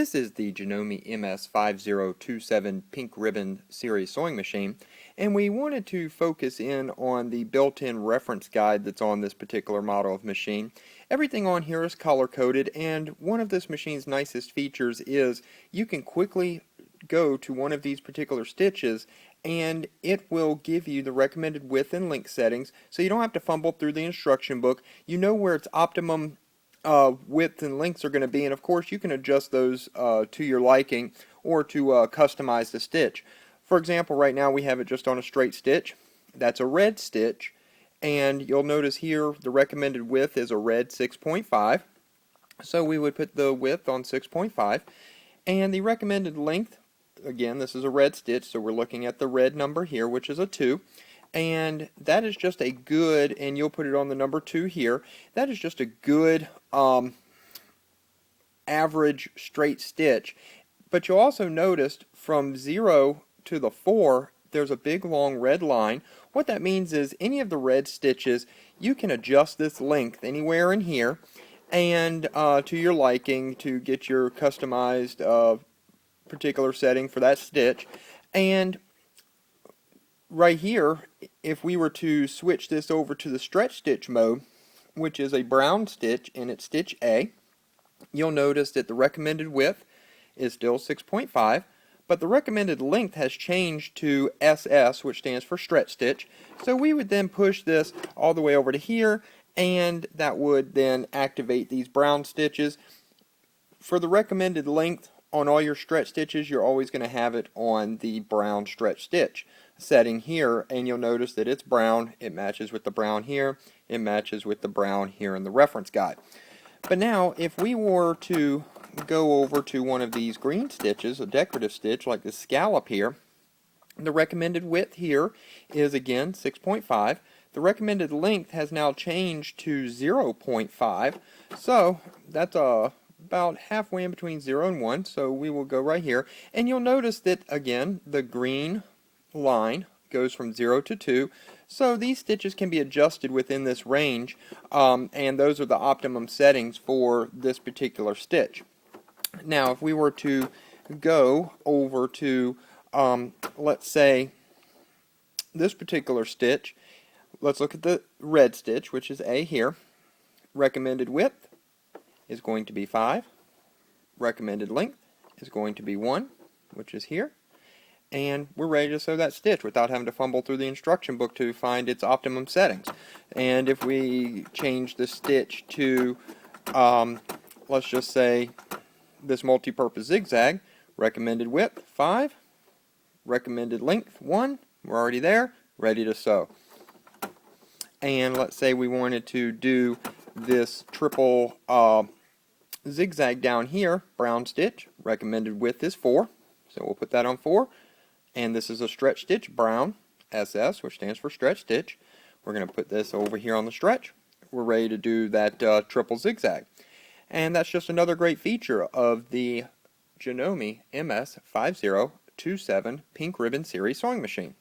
This is the Janome MS5027 Pink Ribbon Series sewing machine, and we wanted to focus in on the built-in reference guide that's on this particular model of machine. Everything on here is color-coded, and one of this machine's nicest features is you can quickly go to one of these particular stitches and it will give you the recommended width and length settings, so you don't have to fumble through the instruction book. You know where its optimum width and lengths are going to be, and of course you can adjust those to your liking or to customize the stitch. For example, right now we have it just on a straight stitch. That's a red stitch, and you'll notice here the recommended width is a red 6.5, so we would put the width on 6.5, and the recommended length, again, this is a red stitch, so we're looking at the red number here, which is a 2. And that is just a good, and you'll put it on the number 2 here, that is just a good average straight stitch. But you'll also notice from 0 to the 4, there's a big long red line. What that means is any of the red stitches, you can adjust this length anywhere in here, and to your liking to get your customized particular setting for that stitch. And right here, if we were to switch this over to the stretch stitch mode, which is a brown stitch and it's stitch A, you'll notice that the recommended width is still 6.5, but the recommended length has changed to SS, which stands for stretch stitch. So we would then push this all the way over to here, and that would then activate these brown stitches. For the recommended length on all your stretch stitches, you're always going to have it on the brown stretch stitch setting here, and you'll notice that it's brown. It matches with the brown here, it matches with the brown here in the reference guide. But now if we were to go over to one of these green stitches, a decorative stitch like this scallop here, the recommended width here is again 6.5. The recommended length has now changed to 0.5, so that's about halfway in between 0 and 1, so we will go right here, and you'll notice that again the green line goes from 0 to 2, so these stitches can be adjusted within this range, and those are the optimum settings for this particular stitch. Now if we were to go over to let's say this particular stitch, let's look at the red stitch, which is A here. Recommended width is going to be 5, recommended length is going to be 1, which is here, and we're ready to sew that stitch without having to fumble through the instruction book to find its optimum settings. And if we change the stitch to let's just say this multi-purpose zigzag, recommended width 5, recommended length 1, we're already there, ready to sew. And let's say we wanted to do this triple zigzag down here, brown stitch, recommended width is 4, so we'll put that on 4, and this is a stretch stitch, brown, SS, which stands for stretch stitch. We're going to put this over here on the stretch. We're ready to do that triple zigzag. And that's just another great feature of the Janome MS5027 Pink Ribbon Series sewing machine.